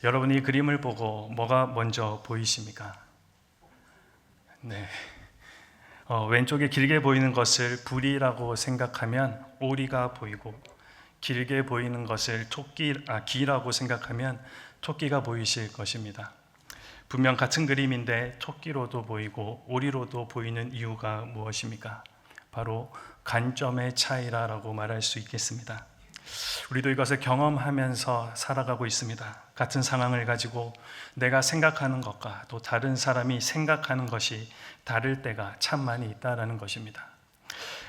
여러분이 이 그림을 보고 뭐가 먼저 보이십니까? 네. 왼쪽에 길게 보이는 것을 부리라고 생각하면 오리가 보이고, 길게 보이는 것을 기라고 생각하면 토끼가 보이실 것입니다. 분명 같은 그림인데 토끼로도 보이고 오리로도 보이는 이유가 무엇입니까? 바로 관점의 차이라고 말할 수 있겠습니다. 우리도 이것을 경험하면서 살아가고 있습니다. 같은 상황을 가지고 내가 생각하는 것과 또 다른 사람이 생각하는 것이 다를 때가 참 많이 있다는 것입니다.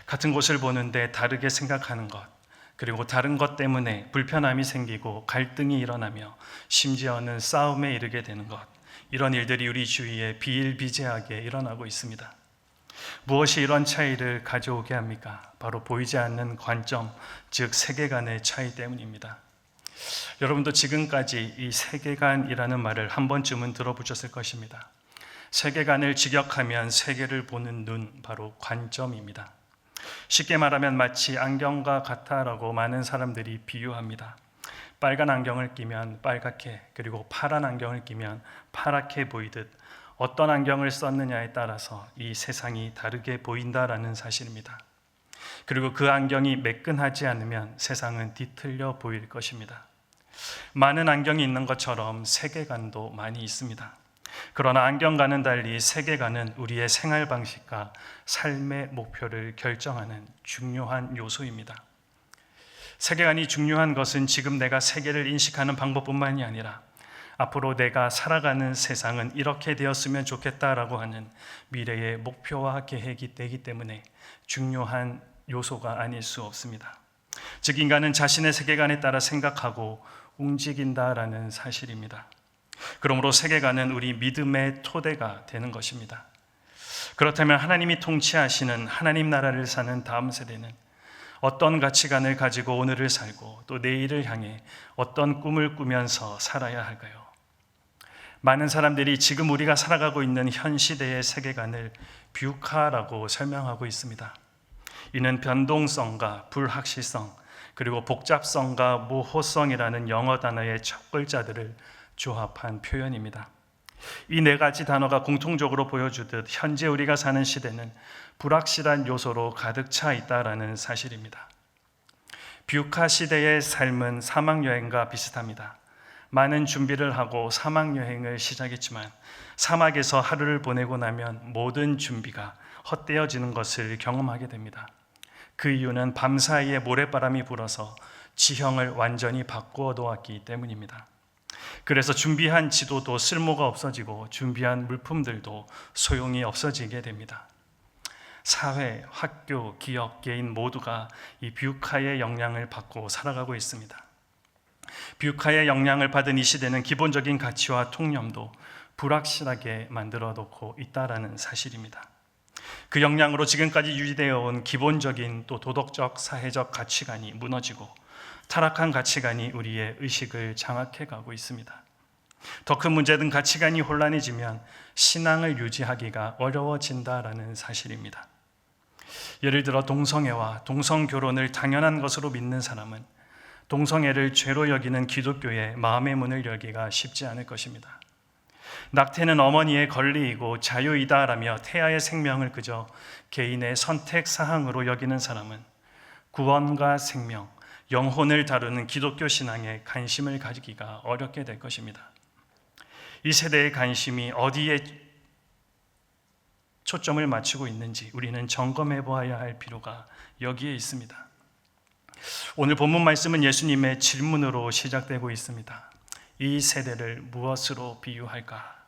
같은 곳을 보는데 다르게 생각하는 것, 그리고 다른 것 때문에 불편함이 생기고 갈등이 일어나며 심지어는 싸움에 이르게 되는 것, 이런 일들이 우리 주위에 비일비재하게 일어나고 있습니다. 무엇이 이런 차이를 가져오게 합니까? 바로 보이지 않는 관점, 즉 세계관의 차이 때문입니다. 여러분도 지금까지 이 세계관이라는 말을 한 번쯤은 들어보셨을 것입니다. 세계관을 직역하면 세계를 보는 눈, 바로 관점입니다. 쉽게 말하면 마치 안경과 같다라고 많은 사람들이 비유합니다. 빨간 안경을 끼면 빨갛게, 그리고 파란 안경을 끼면 파랗게 보이듯 어떤 안경을 썼느냐에 따라서 이 세상이 다르게 보인다라는 사실입니다. 그리고 그 안경이 매끈하지 않으면 세상은 뒤틀려 보일 것입니다. 많은 안경이 있는 것처럼 세계관도 많이 있습니다. 그러나 안경과는 달리 세계관은 우리의 생활 방식과 삶의 목표를 결정하는 중요한 요소입니다. 세계관이 중요한 것은 지금 내가 세계를 인식하는 방법뿐만이 아니라 앞으로 내가 살아가는 세상은 이렇게 되었으면 좋겠다라고 하는 미래의 목표와 계획이 되기 때문에 중요한 요소가 아닐 수 없습니다. 즉, 인간은 자신의 세계관에 따라 생각하고 움직인다라는 사실입니다. 그러므로 세계관은 우리 믿음의 토대가 되는 것입니다. 그렇다면 하나님이 통치하시는 하나님 나라를 사는 다음 세대는 어떤 가치관을 가지고 오늘을 살고 또 내일을 향해 어떤 꿈을 꾸면서 살아야 할까요? 많은 사람들이 지금 우리가 살아가고 있는 현 시대의 세계관을 뷰카라고 설명하고 있습니다. 이는 변동성과 불확실성, 그리고 복잡성과 모호성이라는 영어 단어의 첫 글자들을 조합한 표현입니다. 이 네 가지 단어가 공통적으로 보여주듯 현재 우리가 사는 시대는 불확실한 요소로 가득 차 있다라는 사실입니다. 뷰카 시대의 삶은 사막여행과 비슷합니다. 많은 준비를 하고 사막여행을 시작했지만 사막에서 하루를 보내고 나면 모든 준비가 헛되어지는 것을 경험하게 됩니다. 그 이유는 밤사이에 모래바람이 불어서 지형을 완전히 바꾸어 놓았기 때문입니다. 그래서 준비한 지도도 쓸모가 없어지고 준비한 물품들도 소용이 없어지게 됩니다. 사회, 학교, 기업, 개인 모두가 이 뷰카의 영향을 받고 살아가고 있습니다. 뷰카의 영향을 받은 이 시대는 기본적인 가치와 통념도 불확실하게 만들어 놓고 있다라는 사실입니다. 그 영향으로 지금까지 유지되어 온 기본적인 또 도덕적, 사회적 가치관이 무너지고 타락한 가치관이 우리의 의식을 장악해 가고 있습니다. 더 큰 문제는 가치관이 혼란해지면 신앙을 유지하기가 어려워진다라는 사실입니다. 예를 들어 동성애와 동성결혼을 당연한 것으로 믿는 사람은 동성애를 죄로 여기는 기독교에 마음의 문을 열기가 쉽지 않을 것입니다. 낙태는 어머니의 권리이고 자유이다라며 태아의 생명을 그저 개인의 선택 사항으로 여기는 사람은 구원과 생명, 영혼을 다루는 기독교 신앙에 관심을 가지기가 어렵게 될 것입니다. 이 세대의 관심이 어디에 초점을 맞추고 있는지 우리는 점검해 보아야 할 필요가 여기에 있습니다. 오늘 본문 말씀은 예수님의 질문으로 시작되고 있습니다. 이 세대를 무엇으로 비유할까?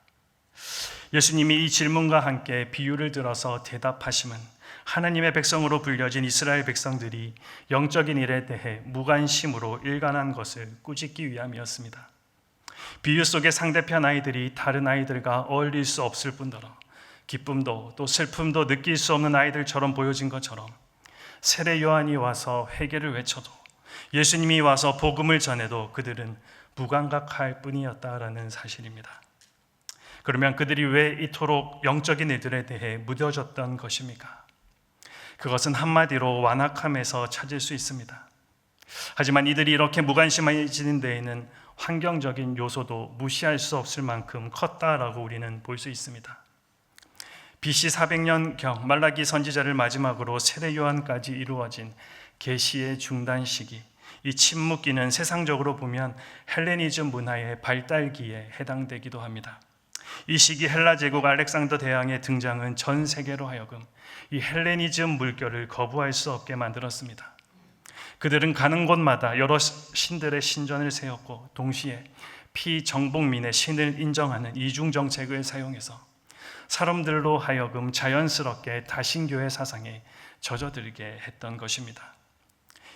예수님이 이 질문과 함께 비유를 들어서 대답하심은 하나님의 백성으로 불려진 이스라엘 백성들이 영적인 일에 대해 무관심으로 일관한 것을 꾸짖기 위함이었습니다. 비유 속의 상대편 아이들이 다른 아이들과 어울릴 수 없을 뿐더러 기쁨도 또 슬픔도 느낄 수 없는 아이들처럼 보여진 것처럼 세례 요한이 와서 회개를 외쳐도 예수님이 와서 복음을 전해도 그들은 무감각할 뿐이었다라는 사실입니다. 그러면 그들이 왜 이토록 영적인 일들에 대해 무뎌졌던 것입니까? 그것은 한마디로 완악함에서 찾을 수 있습니다. 하지만 이들이 이렇게 무관심해지는 데에는 환경적인 요소도 무시할 수 없을 만큼 컸다라고 우리는 볼 수 있습니다. BC 400년경 말라기 선지자를 마지막으로 세례 요한까지 이루어진 계시의 중단 시기, 이 침묵기는 세상적으로 보면 헬레니즘 문화의 발달기에 해당되기도 합니다. 이 시기 헬라 제국 알렉산더 대왕의 등장은 전 세계로 하여금 이 헬레니즘 물결을 거부할 수 없게 만들었습니다. 그들은 가는 곳마다 여러 신들의 신전을 세웠고 동시에 피정복민의 신을 인정하는 이중 정책을 사용해서 사람들로 하여금 자연스럽게 다신교의 사상에 젖어들게 했던 것입니다.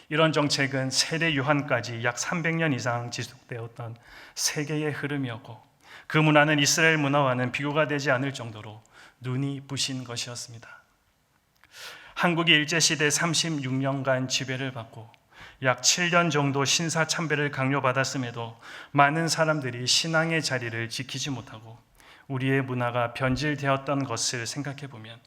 이런 정책은 세례 요한까지 약 300년 이상 지속되었던 세계의 흐름이었고 그 문화는 이스라엘 문화와는 비교가 되지 않을 정도로 눈이 부신 것이었습니다. 한국이 일제시대 36년간 지배를 받고 약 7년 정도 신사참배를 강요받았음에도 많은 사람들이 신앙의 자리를 지키지 못하고 우리의 문화가 변질되었던 것을 생각해 보면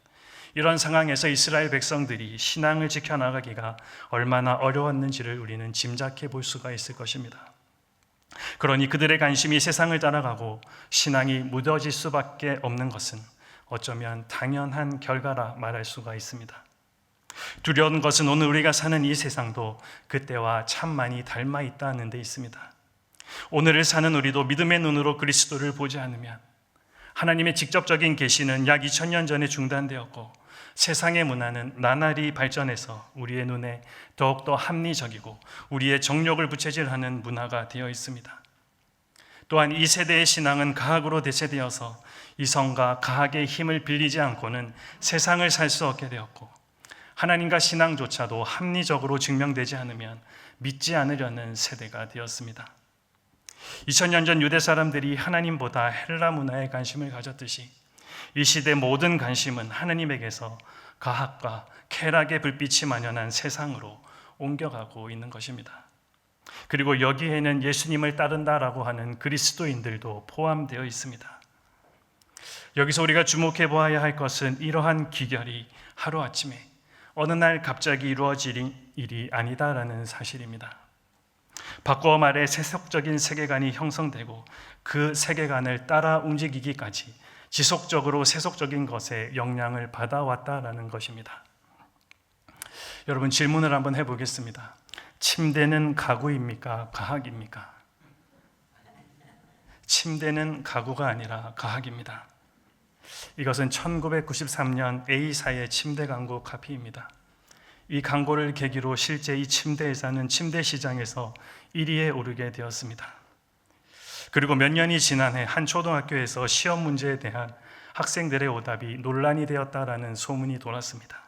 이런 상황에서 이스라엘 백성들이 신앙을 지켜나가기가 얼마나 어려웠는지를 우리는 짐작해 볼 수가 있을 것입니다. 그러니 그들의 관심이 세상을 따라가고 신앙이 무뎌질 수밖에 없는 것은 어쩌면 당연한 결과라 말할 수가 있습니다. 두려운 것은 오늘 우리가 사는 이 세상도 그때와 참 많이 닮아 있다는 데 있습니다. 오늘을 사는 우리도 믿음의 눈으로 그리스도를 보지 않으면 하나님의 직접적인 계시는 약 2000년 전에 중단되었고 세상의 문화는 나날이 발전해서 우리의 눈에 더욱더 합리적이고 우리의 정욕을 부채질하는 문화가 되어 있습니다. 또한 이 세대의 신앙은 가학으로 대체되어서 이성과 가학의 힘을 빌리지 않고는 세상을 살 수 없게 되었고 하나님과 신앙조차도 합리적으로 증명되지 않으면 믿지 않으려는 세대가 되었습니다. 2000년 전 유대 사람들이 하나님보다 헬라 문화에 관심을 가졌듯이 이 시대 모든 관심은 하나님에게서 가학과 쾌락의 불빛이 만연한 세상으로 옮겨가고 있는 것입니다. 그리고 여기에는 예수님을 따른다라고 하는 그리스도인들도 포함되어 있습니다. 여기서 우리가 주목해 보아야 할 것은 이러한 기결이 하루아침에 어느 날 갑자기 이루어질 일이 아니다라는 사실입니다. 바꾸어 말해 세속적인 세계관이 형성되고 그 세계관을 따라 움직이기까지 지속적으로 세속적인 것에 영향을 받아왔다라는 것입니다. 여러분 질문을 한번 해보겠습니다. 침대는 가구입니까? 가학입니까? 침대는 가구가 아니라 가학입니다. 이것은 1993년 A사의 침대 광고 카피입니다. 이 광고를 계기로 실제 이 침대 회사는 침대 시장에서 1위에 오르게 되었습니다. 그리고 몇 년이 지난 해 한 초등학교에서 시험 문제에 대한 학생들의 오답이 논란이 되었다라는 소문이 돌았습니다.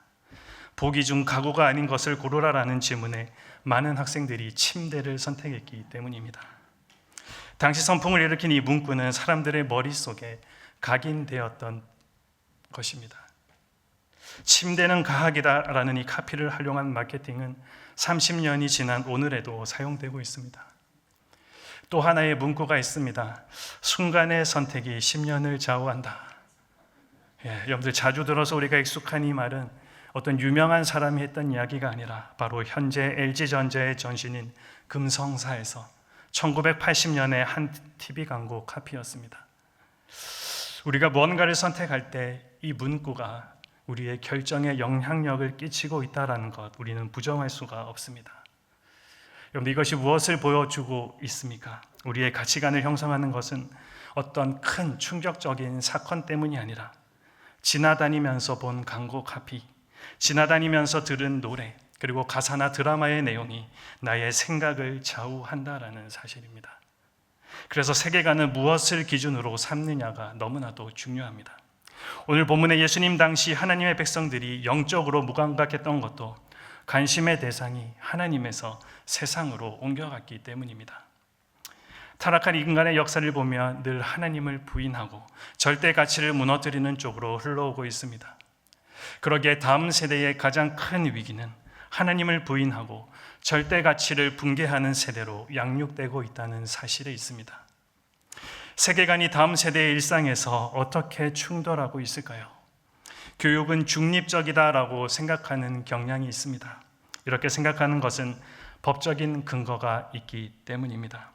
보기 중 가구가 아닌 것을 고르라라는 질문에 많은 학생들이 침대를 선택했기 때문입니다. 당시 선풍을 일으킨 이 문구는 사람들의 머릿속에 각인되었던 것입니다. 침대는 가학이다라는 이 카피를 활용한 마케팅은 30년이 지난 오늘에도 사용되고 있습니다. 또 하나의 문구가 있습니다. 순간의 선택이 10년을 좌우한다. 여러분들 자주 들어서 우리가 익숙한 이 말은 어떤 유명한 사람이 했던 이야기가 아니라 바로 현재 LG전자의 전신인 금성사에서 1980년에 한 TV 광고 카피였습니다. 우리가 무언가를 선택할 때 이 문구가 우리의 결정에 영향력을 끼치고 있다는 것 우리는 부정할 수가 없습니다. 여러분 이것이 무엇을 보여주고 있습니까? 우리의 가치관을 형성하는 것은 어떤 큰 충격적인 사건 때문이 아니라 지나다니면서 본 광고 카피, 지나다니면서 들은 노래, 그리고 가사나 드라마의 내용이 나의 생각을 좌우한다라는 사실입니다. 그래서 세계관을 무엇을 기준으로 삼느냐가 너무나도 중요합니다. 오늘 본문의 예수님 당시 하나님의 백성들이 영적으로 무감각했던 것도 관심의 대상이 하나님에서 세상으로 옮겨갔기 때문입니다. 타락한 인간의 역사를 보면 늘 하나님을 부인하고 절대 가치를 무너뜨리는 쪽으로 흘러오고 있습니다. 그러기에 다음 세대의 가장 큰 위기는 하나님을 부인하고 절대 가치를 붕괴하는 세대로 양육되고 있다는 사실에 있습니다. 세계관이 다음 세대의 일상에서 어떻게 충돌하고 있을까요? 교육은 중립적이다라고 생각하는 경향이 있습니다. 이렇게 생각하는 것은 법적인 근거가 있기 때문입니다.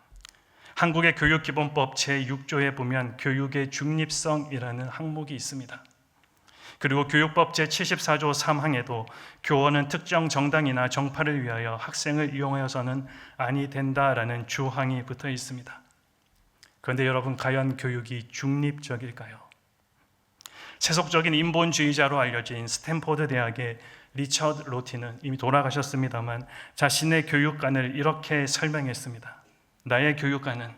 한국의 교육기본법 제6조에 보면 교육의 중립성이라는 항목이 있습니다. 그리고 교육법 제74조 3항에도 교원은 특정 정당이나 정파를 위하여 학생을 이용하여서는 아니 된다라는 주항이 붙어 있습니다. 그런데 여러분, 과연 교육이 중립적일까요? 세속적인 인본주의자로 알려진 스탠포드 대학의 리처드 로티는 이미 돌아가셨습니다만 자신의 교육관을 이렇게 설명했습니다. 나의 교육관은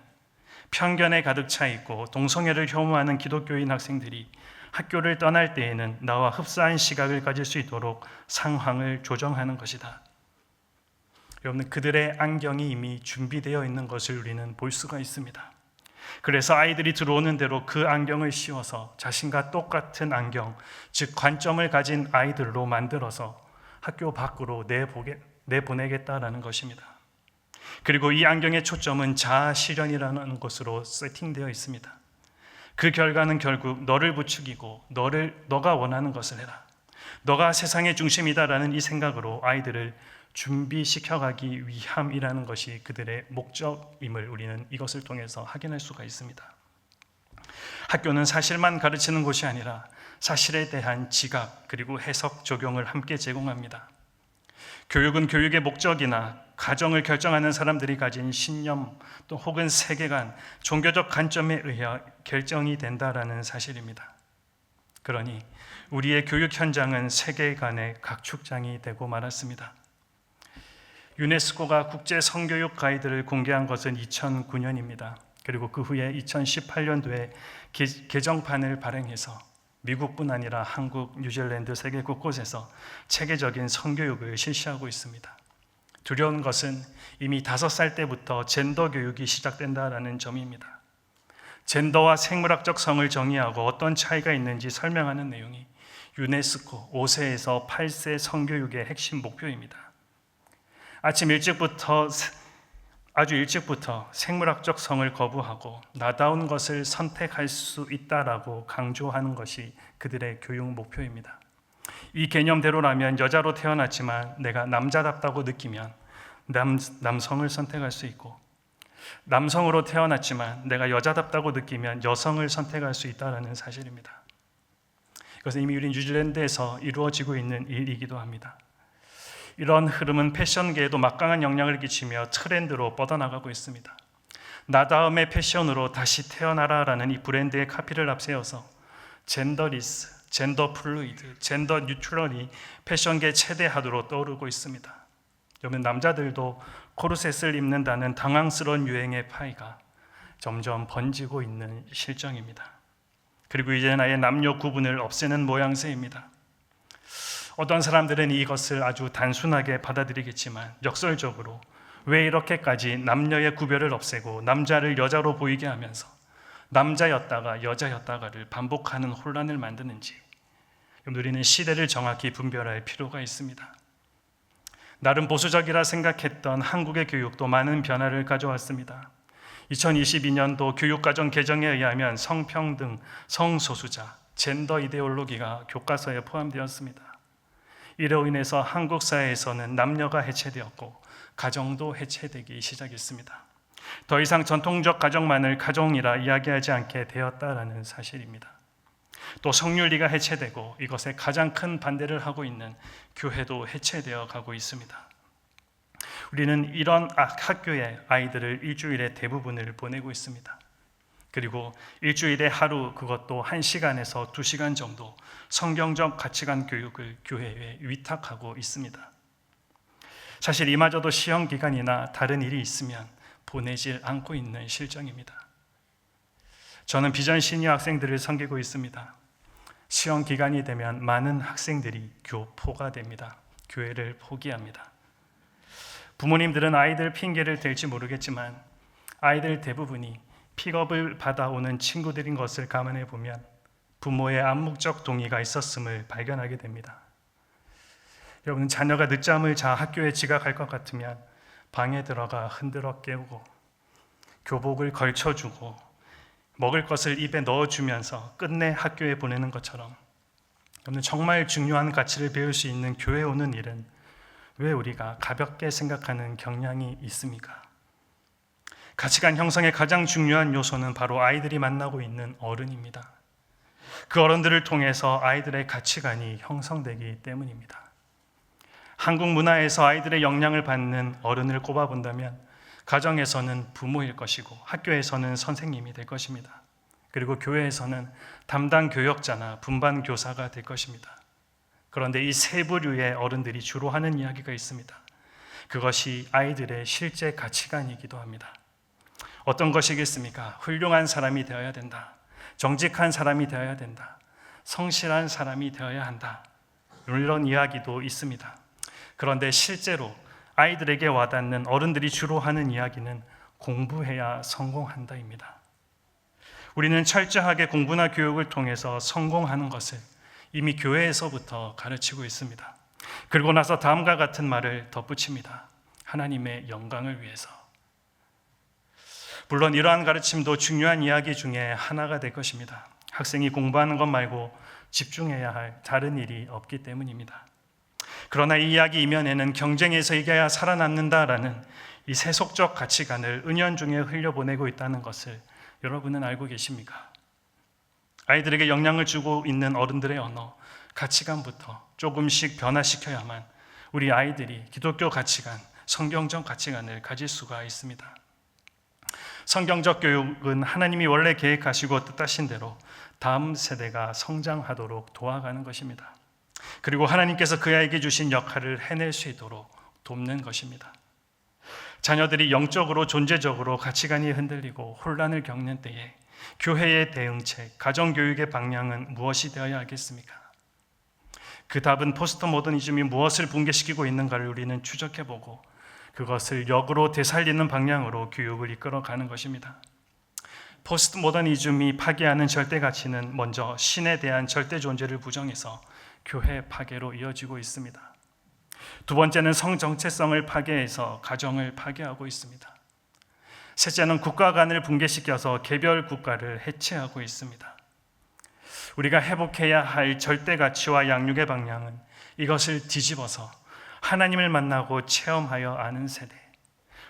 편견에 가득 차 있고 동성애를 혐오하는 기독교인 학생들이 학교를 떠날 때에는 나와 흡사한 시각을 가질 수 있도록 상황을 조정하는 것이다. 여러분, 그들의 안경이 이미 준비되어 있는 것을 우리는 볼 수가 있습니다. 그래서 아이들이 들어오는 대로 그 안경을 씌워서 자신과 똑같은 안경, 즉 관점을 가진 아이들로 만들어서 학교 밖으로 내보내겠다라는 것입니다. 그리고 이 안경의 초점은 자아 실현이라는 것으로 세팅되어 있습니다. 그 결과는 결국 너를 부추기고 너가 원하는 것을 해라, 너가 세상의 중심이다라는 이 생각으로 아이들을 준비시켜가기 위함이라는 것이 그들의 목적임을 우리는 이것을 통해서 확인할 수가 있습니다. 학교는 사실만 가르치는 곳이 아니라 사실에 대한 지각 그리고 해석, 적용을 함께 제공합니다. 교육은 교육의 목적이나 가정을 결정하는 사람들이 가진 신념 또 혹은 세계관, 종교적 관점에 의해 결정이 된다라는 사실입니다. 그러니 우리의 교육 현장은 세계관의 각축장이 되고 말았습니다. 유네스코가 국제 성교육 가이드를 공개한 것은 2009년입니다. 그리고 그 후에 2018년도에 개정판을 발행해서 미국뿐 아니라 한국, 뉴질랜드, 세계 곳곳에서 체계적인 성교육을 실시하고 있습니다. 두려운 것은 이미 5살 때부터 젠더 교육이 시작된다는 점입니다. 젠더와 생물학적 성을 정의하고 어떤 차이가 있는지 설명하는 내용이 유네스코 5세에서 8세 성교육의 핵심 목표입니다. 아주 일찍부터 생물학적 성을 거부하고 나다운 것을 선택할 수 있다라고 강조하는 것이 그들의 교육 목표입니다. 이 개념대로라면 여자로 태어났지만 내가 남자답다고 느끼면 남성을 선택할 수 있고, 남성으로 태어났지만 내가 여자답다고 느끼면 여성을 선택할 수 있다는 사실입니다. 이것은 이미 우리 뉴질랜드에서 이루어지고 있는 일이기도 합니다. 이런 흐름은 패션계에도 막강한 영향을 끼치며 트렌드로 뻗어나가고 있습니다. 나다움의 패션으로 다시 태어나라라는 이 브랜드의 카피를 앞세워서 젠더리스, 젠더 플루이드, 젠더 뉴트럴이 패션계 최대 하도로 떠오르고 있습니다. 여러분, 남자들도 코르셋을 입는다는 당황스러운 유행의 파이가 점점 번지고 있는 실정입니다. 그리고 이제는 아예 남녀 구분을 없애는 모양새입니다. 어떤 사람들은 이것을 아주 단순하게 받아들이겠지만 역설적으로 왜 이렇게까지 남녀의 구별을 없애고 남자를 여자로 보이게 하면서 남자였다가 여자였다가를 반복하는 혼란을 만드는지 우리는 시대를 정확히 분별할 필요가 있습니다. 나름 보수적이라 생각했던 한국의 교육도 많은 변화를 가져왔습니다. 2022년도 교육과정 개정에 의하면 성평등, 성소수자, 젠더 이데올로기가 교과서에 포함되었습니다. 이로 인해서 한국 사회에서는 남녀가 해체되었고 가정도 해체되기 시작했습니다. 더 이상 전통적 가정만을 가정이라 이야기하지 않게 되었다라는 사실입니다. 또 성윤리가 해체되고 이것에 가장 큰 반대를 하고 있는 교회도 해체되어 가고 있습니다. 우리는 이런 학교에 아이들을 일주일의 대부분을 보내고 있습니다. 그리고 일주일에 하루, 그것도 1시간에서 2시간 정도 성경적 가치관 교육을 교회에 위탁하고 있습니다. 사실 이마저도 시험 기간이나 다른 일이 있으면 보내질 않고 있는 실정입니다. 저는 비전 시니어 학생들을 섬기고 있습니다. 시험 기간이 되면 많은 학생들이 교포가 됩니다. 교회를 포기합니다. 부모님들은 아이들 핑계를 댈지 모르겠지만 아이들 대부분이 픽업을 받아오는 친구들인 것을 감안해 보면 부모의 암묵적 동의가 있었음을 발견하게 됩니다. 여러분, 자녀가 늦잠을 자 학교에 지각할 것 같으면 방에 들어가 흔들어 깨우고 교복을 걸쳐주고 먹을 것을 입에 넣어주면서 끝내 학교에 보내는 것처럼 정말 중요한 가치를 배울 수 있는 교회에 오는 일은 왜 우리가 가볍게 생각하는 경향이 있습니까? 가치관 형성의 가장 중요한 요소는 바로 아이들이 만나고 있는 어른입니다. 그 어른들을 통해서 아이들의 가치관이 형성되기 때문입니다. 한국 문화에서 아이들의 영향을 받는 어른을 꼽아본다면 가정에서는 부모일 것이고 학교에서는 선생님이 될 것입니다. 그리고 교회에서는 담당 교역자나 분반 교사가 될 것입니다. 그런데 이 세 부류의 어른들이 주로 하는 이야기가 있습니다. 그것이 아이들의 실제 가치관이기도 합니다. 어떤 것이겠습니까? 훌륭한 사람이 되어야 된다. 정직한 사람이 되어야 된다. 성실한 사람이 되어야 한다. 이런 이야기도 있습니다. 그런데 실제로 아이들에게 와닿는 어른들이 주로 하는 이야기는 공부해야 성공한다입니다. 우리는 철저하게 공부나 교육을 통해서 성공하는 것을 이미 교회에서부터 가르치고 있습니다. 그리고 나서 다음과 같은 말을 덧붙입니다. 하나님의 영광을 위해서. 물론 이러한 가르침도 중요한 이야기 중에 하나가 될 것입니다. 학생이 공부하는 것 말고 집중해야 할 다른 일이 없기 때문입니다. 그러나 이 이야기 이면에는 경쟁에서 이겨야 살아남는다라는 이 세속적 가치관을 은연중에 흘려보내고 있다는 것을 여러분은 알고 계십니까? 아이들에게 영향을 주고 있는 어른들의 언어, 가치관부터 조금씩 변화시켜야만 우리 아이들이 기독교 가치관, 성경적 가치관을 가질 수가 있습니다. 성경적 교육은 하나님이 원래 계획하시고 뜻하신 대로 다음 세대가 성장하도록 도와가는 것입니다. 그리고 하나님께서 그 아이에게 주신 역할을 해낼 수 있도록 돕는 것입니다. 자녀들이 영적으로 존재적으로 가치관이 흔들리고 혼란을 겪는 때에 교회의 대응책, 가정교육의 방향은 무엇이 되어야 하겠습니까? 그 답은 포스트 모더니즘이 무엇을 붕괴시키고 있는가를 우리는 추적해보고 그것을 역으로 되살리는 방향으로 교육을 이끌어가는 것입니다. 포스트 모더니즘이 파괴하는 절대 가치는 먼저 신에 대한 절대 존재를 부정해서 교회 파괴로 이어지고 있습니다. 두 번째는 성 정체성을 파괴해서 가정을 파괴하고 있습니다. 셋째는 국가 간을 붕괴시켜서 개별 국가를 해체하고 있습니다. 우리가 회복해야 할 절대 가치와 양육의 방향은 이것을 뒤집어서 하나님을 만나고 체험하여 아는 세대,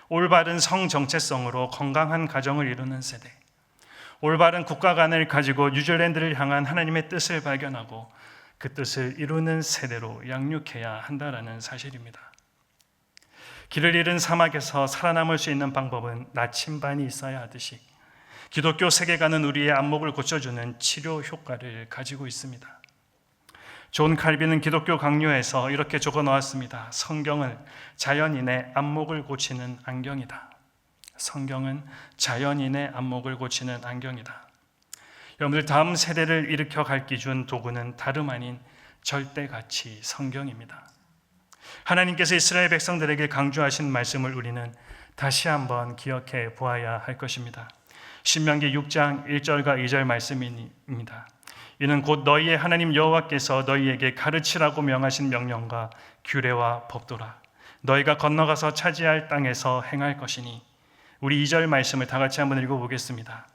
올바른 성 정체성으로 건강한 가정을 이루는 세대, 올바른 국가 간을 가지고 뉴질랜드를 향한 하나님의 뜻을 발견하고 그 뜻을 이루는 세대로 양육해야 한다는 사실입니다. 길을 잃은 사막에서 살아남을 수 있는 방법은 나침반이 있어야 하듯이 기독교 세계관은 우리의 안목을 고쳐주는 치료 효과를 가지고 있습니다. 존 칼빈은 기독교 강요에서 이렇게 적어 놓았습니다. 성경은 자연인의 안목을 고치는 안경이다. 성경은 자연인의 안목을 고치는 안경이다. 여러분들, 다음 세대를 일으켜 갈 기준 도구는 다름 아닌 절대가치 성경입니다. 하나님께서 이스라엘 백성들에게 강조하신 말씀을 우리는 다시 한번 기억해 보아야 할 것입니다. 신명기 6장 1절과 2절 말씀입니다. 이는 곧 너희의 하나님 여호와께서 너희에게 가르치라고 명하신 명령과 규례와 법도라. 너희가 건너가서 차지할 땅에서 행할 것이니. 우리 2절 말씀을 다 같이 한번 읽어보겠습니다.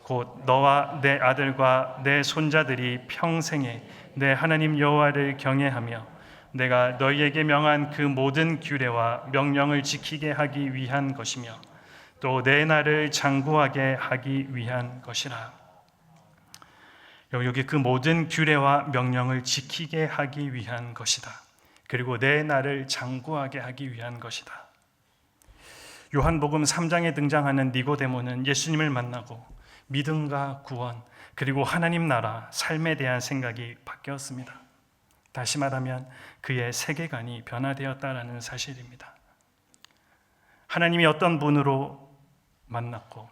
곧 너와 내 아들과 내 손자들이 평생에 내 하나님 여호와를 경외하며 내가 너희에게 명한 그 모든 규례와 명령을 지키게 하기 위한 것이며 또 내 날을 장구하게 하기 위한 것이라. 여기 그 모든 규례와 명령을 지키게 하기 위한 것이다. 그리고 내 날을 장구하게 하기 위한 것이다. 요한복음 3장에 등장하는 니고데모는 예수님을 만나고 믿음과 구원, 그리고 하나님 나라, 삶에 대한 생각이 바뀌었습니다. 다시 말하면 그의 세계관이 변화되었다라는 사실입니다. 하나님이 어떤 분으로 만났고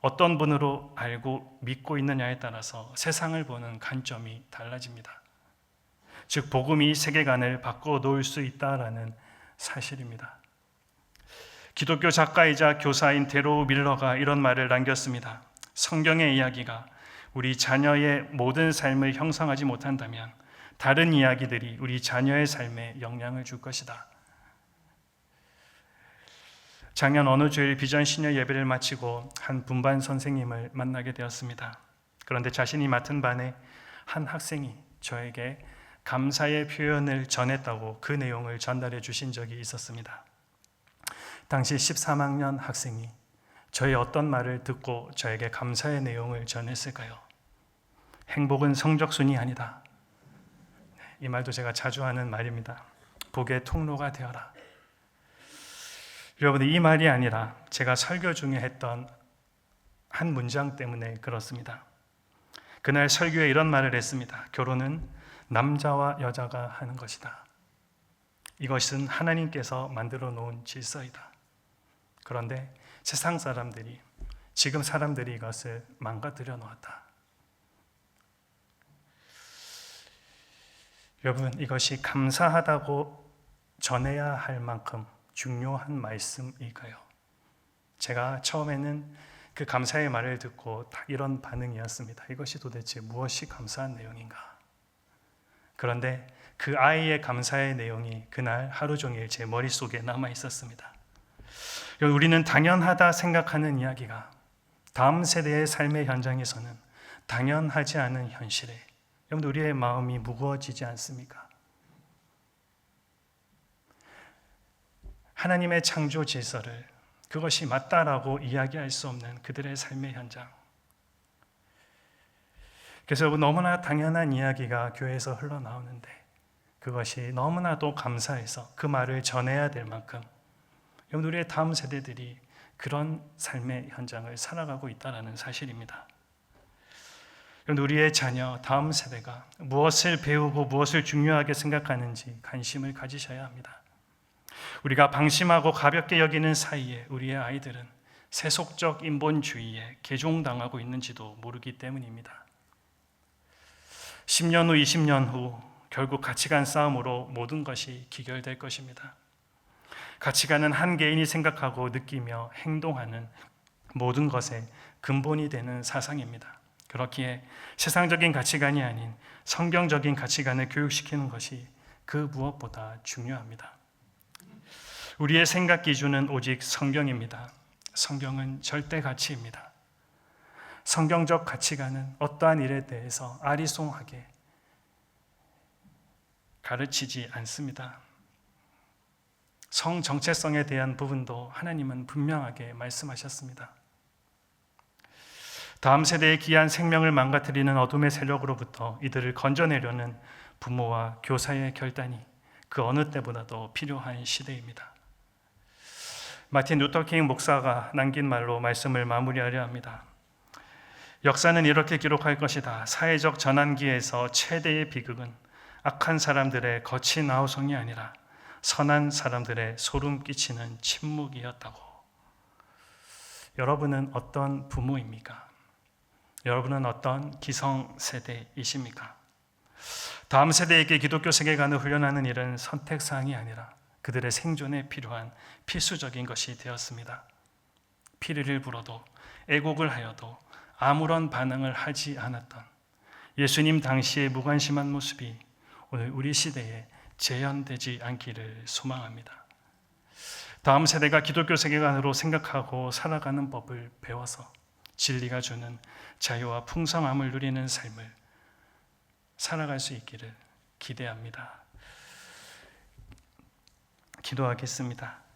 어떤 분으로 알고 믿고 있느냐에 따라서 세상을 보는 관점이 달라집니다. 즉 복음이 세계관을 바꿔 놓을 수 있다라는 사실입니다. 기독교 작가이자 교사인 데로 밀러가 이런 말을 남겼습니다. 성경의 이야기가 우리 자녀의 모든 삶을 형성하지 못한다면 다른 이야기들이 우리 자녀의 삶에 영향을 줄 것이다. 작년 어느 주일 비전 시니어 예배를 마치고 한 분반 선생님을 만나게 되었습니다. 그런데 자신이 맡은 반에 한 학생이 저에게 감사의 표현을 전했다고 그 내용을 전달해 주신 적이 있었습니다. 당시 13학년 학생이 저의 어떤 말을 듣고 저에게 감사의 내용을 전했을까요? 행복은 성적순이 아니다. 이 말도 제가 자주 하는 말입니다. 복의 통로가 되어라. 여러분, 이 말이 아니라 제가 설교 중에 했던 한 문장 때문에 그렇습니다. 그날 설교에 이런 말을 했습니다. 결혼은 남자와 여자가 하는 것이다. 이것은 하나님께서 만들어 놓은 질서이다. 그런데 세상 사람들이, 지금 사람들이 이것을 망가뜨려 놓았다. 여러분, 이것이 감사하다고 전해야 할 만큼 중요한 말씀일까요? 제가 처음에는 그 감사의 말을 듣고 딱 이런 반응이었습니다. 이것이 도대체 무엇이 감사한 내용인가? 그런데 그 아이의 감사의 내용이 그날 하루 종일 제 머릿속에 남아 있었습니다. 우리는 당연하다 생각하는 이야기가 다음 세대의 삶의 현장에서는 당연하지 않은 현실에 여러분, 우리의 마음이 무거워지지 않습니까? 하나님의 창조 질서를 그것이 맞다라고 이야기할 수 없는 그들의 삶의 현장. 그래서 여러분, 너무나 당연한 이야기가 교회에서 흘러나오는데 그것이 너무나도 감사해서 그 말을 전해야 될 만큼 여러분, 우리의 다음 세대들이 그런 삶의 현장을 살아가고 있다는 사실입니다. 여러분, 우리의 자녀, 다음 세대가 무엇을 배우고 무엇을 중요하게 생각하는지 관심을 가지셔야 합니다. 우리가 방심하고 가볍게 여기는 사이에 우리의 아이들은 세속적 인본주의에 개종당하고 있는지도 모르기 때문입니다. 10년 후, 20년 후 결국 가치관 싸움으로 모든 것이 기결될 것입니다. 가치관은 한 개인이 생각하고 느끼며 행동하는 모든 것의 근본이 되는 사상입니다. 그렇기에 세상적인 가치관이 아닌 성경적인 가치관을 교육시키는 것이 그 무엇보다 중요합니다. 우리의 생각 기준은 오직 성경입니다. 성경은 절대 가치입니다. 성경적 가치관은 어떠한 일에 대해서 아리송하게 가르치지 않습니다. 성 정체성에 대한 부분도 하나님은 분명하게 말씀하셨습니다. 다음 세대의 귀한 생명을 망가뜨리는 어둠의 세력으로부터 이들을 건져내려는 부모와 교사의 결단이 그 어느 때보다도 필요한 시대입니다. 마틴 루터 킹 목사가 남긴 말로 말씀을 마무리하려 합니다. 역사는 이렇게 기록할 것이다. 사회적 전환기에서 최대의 비극은 악한 사람들의 거친 아우성이 아니라 선한 사람들의 소름 끼치는 침묵이었다고. 여러분은 어떤 부모입니까? 여러분은 어떤 기성세대이십니까? 다음 세대에게 기독교 세계관을 훈련하는 일은 선택사항이 아니라 그들의 생존에 필요한 필수적인 것이 되었습니다. 피리를 불어도 애곡을 하여도 아무런 반응을 하지 않았던 예수님 당시의 무관심한 모습이 오늘 우리 시대에 재현되지 않기를 소망합니다. 다음 세대가 기독교 세계관으로 생각하고 살아가는 법을 배워서 진리가 주는 자유와 풍성함을 누리는 삶을 살아갈 수 있기를 기대합니다. 기도하겠습니다.